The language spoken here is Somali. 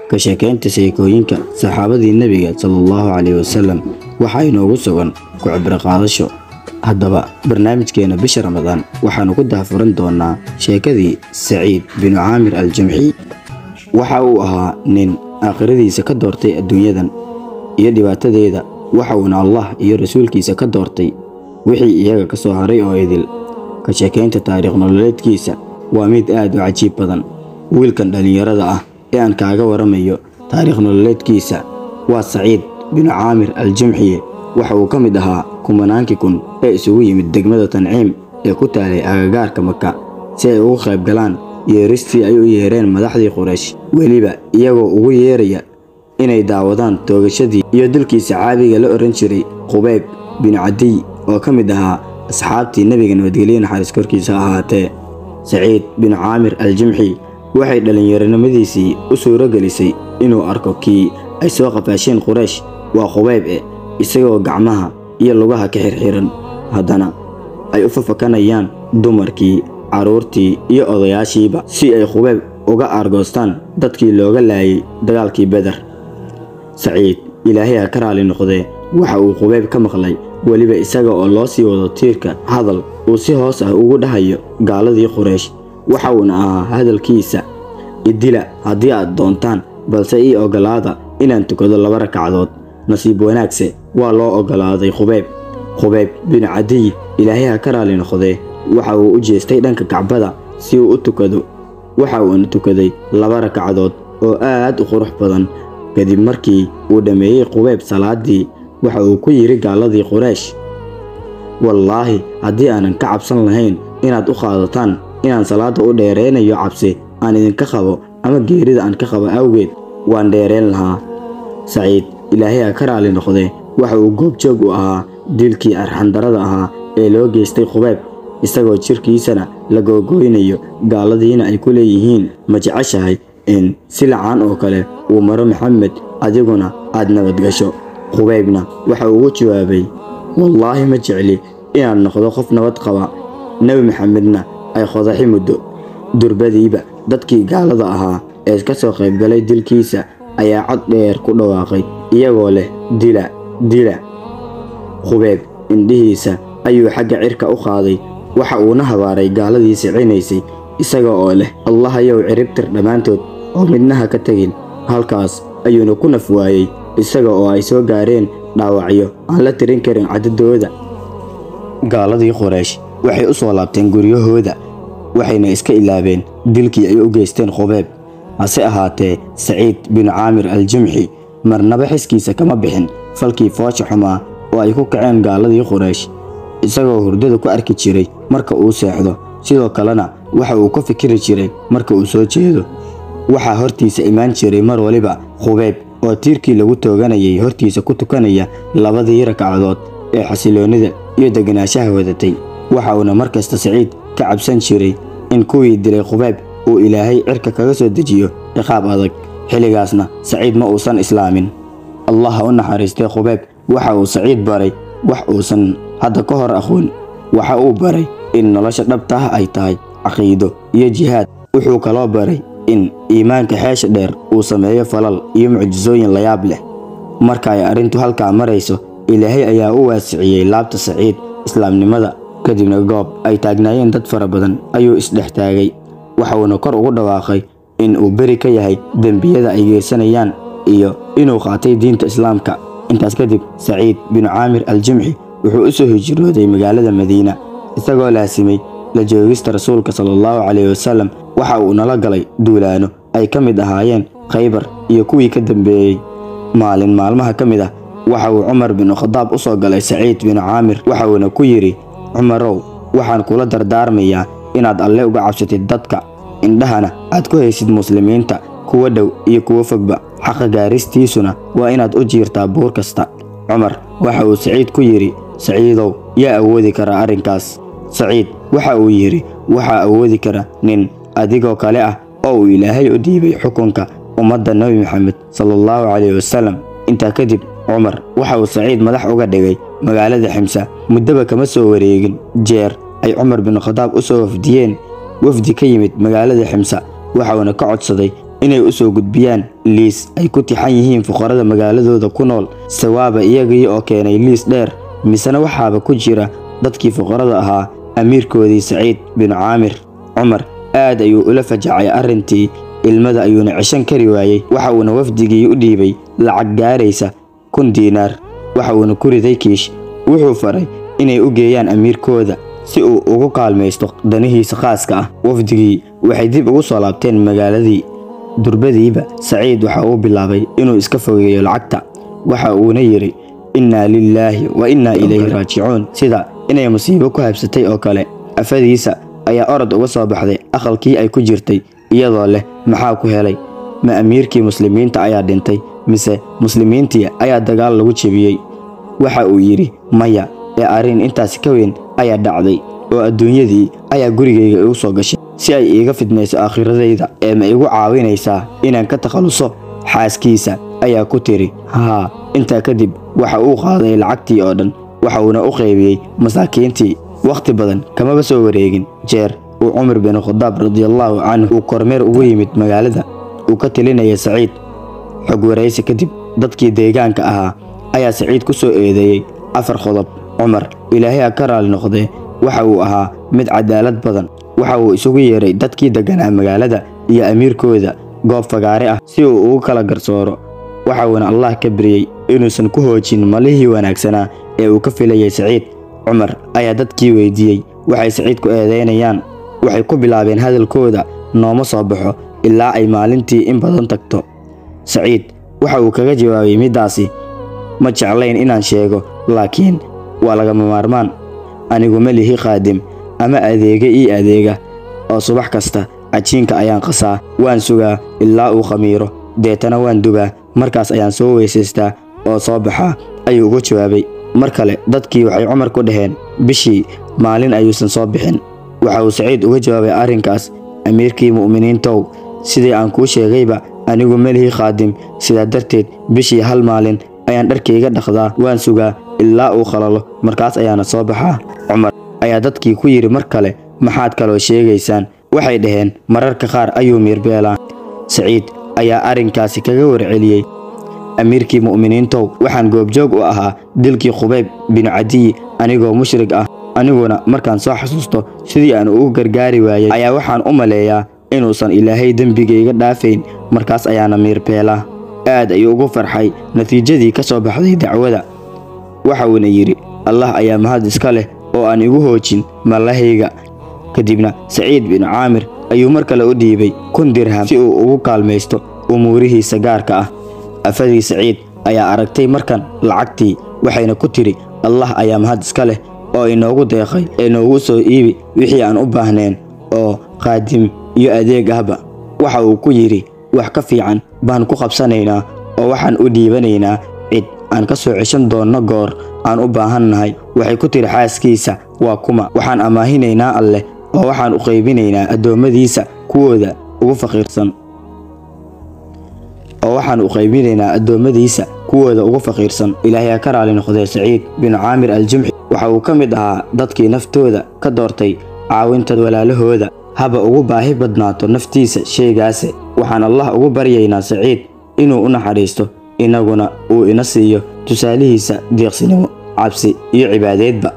ka sheekaynta sheekooyinka saxaabadii nabiga sallallahu alayhi wasallam waxa inoogu sugan ku cibro qaadasho. haddaba barnaamijkeena bisha Ramadaan waxaanu ku daafuran doonaa sheekadii Saciid bin Caamir al-Jumhi. waxa uu ahaa nin aakhiradiisa ka doortay adduunyadan iyo dhibaatadeeda, waxa uu Allah iyo rasuulkiisa ka doortay wixii iyaga ka soo haray oo idil. ka sheekaynta taariikh nololeedkiisa waa mid aad u cajiib badan. wiilkan dhalinyarada ah ee aan kaaga waramayo taariikh nololeedkiisa waa Saciid bin Caamir al-Jumhi. waxa uu ka mid ahaa kumanaankii kun ee isugu yimid degmada Tanciim ee ku taalay agagaarka Makka si ay uga qayb galaan yeeristii ay u yeereen madaxdii Quraysh, weliba iyagoo ugu yeeraya inay daawadaan toogashadii iyo dilkii saxaabiga la oran jiray Khubayb bin Adiy oo ka mid ahaa asxaabtii nabiga nabadgelyo naxariis korkiisa ahaatee. Saciid bin Caamir al-Jumhi waxay dhalinyaronimadiisii u suuro gelisay inuu arko kii ay soo qafaasheen Quraysh waa Khubayb isagoo gacmaha iyo lugaha ka xirxiran, haddana ay u fafakanayaan dumarkii, caruurtii iyo odayaashiiba si ay Khubayb uga argoostaan dadkii looga laayay dagaalkii Badar. Saciid Ilaahay ha ka raali noqdee waxa uu Khubayb ka maqlay weliba isaga oo loo sii wado tiirka hadal uu si hoos ah ugu dhahayo gaaladii Quraysh. waxa uu ahaa hadalkiisa: idila haddii aad doontaan, balse ii ogolaada inaan tukado 2 ragcadood. nasiib wanaagse waa loo ogolaaday Khubayb bin Adiy Ilaahay ha ka raali noqdee waxa uu u jeestay dhanka Kacbada si uu u tukado. waxa uu tukaday 2 ragcadood oo aad u qurux badan. kadib markii uu dhameeyay Khubayb salaadii, waxa uu ku yiri gaaladii Quraysh: wallaahi haddii aanan ka cabsan lahayn inaad u qaadataan inaan salaada u dheereynayo cabsi aan idinka qabo ama geerida aan ka qabo awgeed, waan dheereyn lahaa. Saciid Ilaahay ha ka raali noqdee waxa uu goobjoog u ahaa dilkii arxandarada ahaa ee loo geystay Khubayb, isagoo jirkiisana la googooynayo. gaaladiina ay ku leeyihiin: ma jeceshahay in si lacaan oo kale uu maro Maxamed adiguna aad nabad gasho? Khubaybna waxa uu ugu jawaabay: wallaahi ma jecli inaan noqdo qof nabad qaba, Nabi Maxamedna ay qodaxi muddo. durbadiiba dadkii gaalada ahaa ee ka soo qayb galay dilkiisa ayaa cod dheer ku dhawaaqay iyagoo leh: dila. Khubayb indhihiisa ayuu xagga cirka u qaaday, waxa uuna habaaray gaaladii sicinaysay isaga oo leh: Allah ayow ciribtir dhammaantood oo midnaha ka tagin. halkaas ayuuna ku naf waayay isaga oo ay soo gaareen dhaawacyo aan la tirin karin cadadooda. gaaladii Quraysh waxay u soo laabteen guryahooda, waxayna iska ilaabeen dilkii ay u geysteen Khubayb. hase ahaatee Saciid bin Caamir al-Jumhi marnaba xiskiisa kama bixin falkii foosha xumaa oo ay ku kaceen gaaladii Quraysh, isagoo hurdada ku arki jiray marka uu seexdo, sidoo kalena waxa uu ka fikiri jiray marka uu soo jeedo. waxaa hortiisa imaan jiray mar waliba Khubayb oo tiirkii lagu tooganayay hortiisa ku tukanaya 2 ragcadood ee xasiloonida iyo deganaanshaha wadatay. waxa uuna markasta Saciid ka cabsan jiray in kuwii dilay Khubayb uu Ilaahay cirka kaga soo dejiyo ciqaab adag. xilligaasna Saciid ma uusan islaamin. Allah ha u naxariistay Khubayb waxa uu Saciid baray wax uusan hadda ka hor aqoon. waxa uu baray in nolosha dhabta ah ay tahay caqiido iyo jihaad. wuxuu kaloo baray in iimaanka xeesha dheer uu sameeyo falal iyo mucjisooyin la yaab leh. marka ay arrintu halkaa marayso, Ilaahay ayaa u waasiciyay laabta Saciid islaamnimada. kadibna goob ay taagnaayeen dad fara badan ayuu isdhex taagay, waxa uuna kor ugu dhawaaqay in uu beri ka yahay dembiyada ay geysanayaan iyo inuu qaatay diinta Islaamka. intaas kadib Saciid bin Caamir al-Jumhi wuxuu u soo hijrooday magaalada Madiina isagoo laasimay la joogista rasuulka sallallahu alayhi wasallam. waxa uu nala galay duulaano ay ka mid ahaayeen Khaybar iyo kuwii ka dambeeyay. maalin maalmaha ka mid ah waxa uu Umar bin Khadaab u soo galay Saciid bin Caamir, waxa uuna ku yiri: Umarow, waxaan kula dardaarmayaa inaad Alle uga cabsatid dadka, indhahana aad ku haysid muslimiinta, kuwa dhow iyo kuwa fogba. xaqa gaaristiisuna waa inaad u jiirtaa buur kasta. Umar waxa uu Saciid ku yiri: Saciidow, yaa awoodi kara arrinkaas? Saciid waxa uu yiri: waxa awoodi kara nin adigoo kale ah oo uu Ilaahay u dhiibay xukunka ummadda Nabi Maxamed sallallahu alayhi wasallam. intaa kadib Umar waxa uu Saciid madax uga dhigay magaalada Ximsa. muddaba kama soo wareegin jeer ay Umar bin Khadaab u soo wafdi ka yimid magaalada Ximsa, waxa uuna ka codsaday inay u soo gudbiyaan liis ay ku tixan yihiin fuqarada magaaladooda ku nool. Sawaaba iyagii oo keenay liis dheer, misana waxaaba ku jira dadkii fuqarada ahaa amiirkoodii Saciid bin Caamir. Cumar aad ayuu ula fajacay arrintii, ilmada ayuuna cishan kari waayey. Waxa uuna wafdigii u dhiibay lacag gaaraysa 1000 diinaar, waxa uuna ku riday kiish. Wuxuu faray inay u geeyaan amiirkooda si uu ugu kaalmaysto danihiisa khaaska ah. Wafdigii waxay dib ugu soo laabteen magaaladii. Durbadiiba Saciid waxa uu bilaabay inuu iska fogeeyo lacagta. Waxa uuna yiri inna lillahi wa inna ilayhi raaji'uun, sida inay musiibo ku habsatay oo kale. Afadiisa ayaa orod uga soo baxday aqalkii ay ku jirtay iyadoo leh maxaa ku helay? Ma amiirkii muslimiinta ayaa dhintay mise muslimiintii ayaa dagaal lagu jebiyey? Waxa uu yiri maya, arrin intaas ka weyn ayaa dhacday oo adduunyadii ayaa gurigayga igu soo gashay si ay iiga fidnayso aakhiradayda. Ma igu caawinaysaa inaan ka takhaluso? Xaaskiisa ayaa ku tiri haa. Intaa kadib waxa uu qaaday lacagtii oo dhan, waxa uuna u qaybiyey masaakiintii. Waqti badan kamaba soo wareegin jeer uu Umar bin Khattab radiyallahu anhu kormeer ugu yimid magaalada uu ka talinayay Saciid. Xog waraysi kadib dadkii deegaanka ahaa ayaa Saciid ku soo eedeeyay 4 qodob. Cumar Ilaahay ka raali noqday waxa uu ahaa mid cadaalad badan. Waxa uu isugu yeeray dadkii deganaa magaalada iyo amiirkooda goob fagaare ah si uu ugu kala garsooro. Waxa uuna Allah ka bariyay inuusan ku hoojin malihii wanaagsanaa ee uu ka filayay Saciid. Cumar ayaa dadkii weydiiyay waxay Saciid ku eedeynayaan. Waxay ku bilaabeen hadalkooda nooma soo baxo ilaa ay maalintii in badan tagto. Saciid waxa uu kaga jawaabay midaasi ma jeclayn inaan sheego, laakiin waa lagama maarmaan. Anigu ma lihi qaadim ama adeega oo subax kasta cajiinka ayaan qasaa, waan sugaa ilaa uu khamiiro, deetana waan dubaa, markaas ayaan soo weysaystaa oo soo baxaa, ayuu uga jawaabay. Mar kale dadkii waxay Cumar ku dhaheen bishii maalin ayuusan soo bixin. Waxa uu Saciid uga jawaabay arrinkaas amiirkii mu'miniintow, sidii aan kuu sheegayba anigu ma lihi qaadim, sidaa darteed bishii hal maalin ayaan dharkayga dhaqdaa, waan sugaa ilaa uu khalalo, markaas ayaana soo baxaa. Cumar ayaa dadkii ku yiri mar kale maxaad kaloo sheegaysaan? Waxay dhaheen mararka qaar ayuu miirbeelaa. Saciid ayaa arrinkaasi kaga warceliyay amiirkii mu'miniintow, waxaan goobjoog u ahaa dilkii Khubayb bin Cadiy anigoo mushrik ah. Aniguna markaan soo xasuusto sidii aan ugu gargaari waayay ayaa waxaan u maleeyaa inuusan Ilaahay dambigayga dhaafayn, markaas ayaana miirbeelaa. Aad ayuu ugu farxay natiijadii ka soo baxday dacwada. Waxa uuna yiri Allah ayaa mahad iska leh oo aan igu hoojin malahayga. Kadibna Saciid bin Caamir ayuu mar kale u dhiibay 1000 dirham si uu ugu kaalmaysto umuurihiisa gaarka ah. Afadii Saciid ayaa aragtay markan lacagtii, waxayna ku tiri Allah ayaa mahad iska leh oo inoogu deeqay inoogu soo iibi wixii aan u baahneen oo qaadim iyo adeeg ahba. Waxa uu ku yiri wax ka fiican baan ku qabsanaynaa oo waxaan u dhiibanaynaa cid aan ka soo ceshan doono goor aan u baahannahay. Waxay ku tiri xaaskiisa waa kuma? Waxaan amaahinaynaa Alle oo waxaan u qaybinaynaa adoomadiisa kuwooda ugu faqiirsan. Ilaahay ka raali noqday. Saciid bin Caamir al-Jumhi waxa uu ka mid ahaa dadkii naftooda ka doortay caawinta walaalahooda, haba ugu baahi badnaato naftiisa shaygaas. Waxaan Allah ugu baryaynaa Saciid inuu u naxariisto, inaguna uu ina siiyo tusaalihiisa deeqsinimo, cabsi iyo cibaadeedba.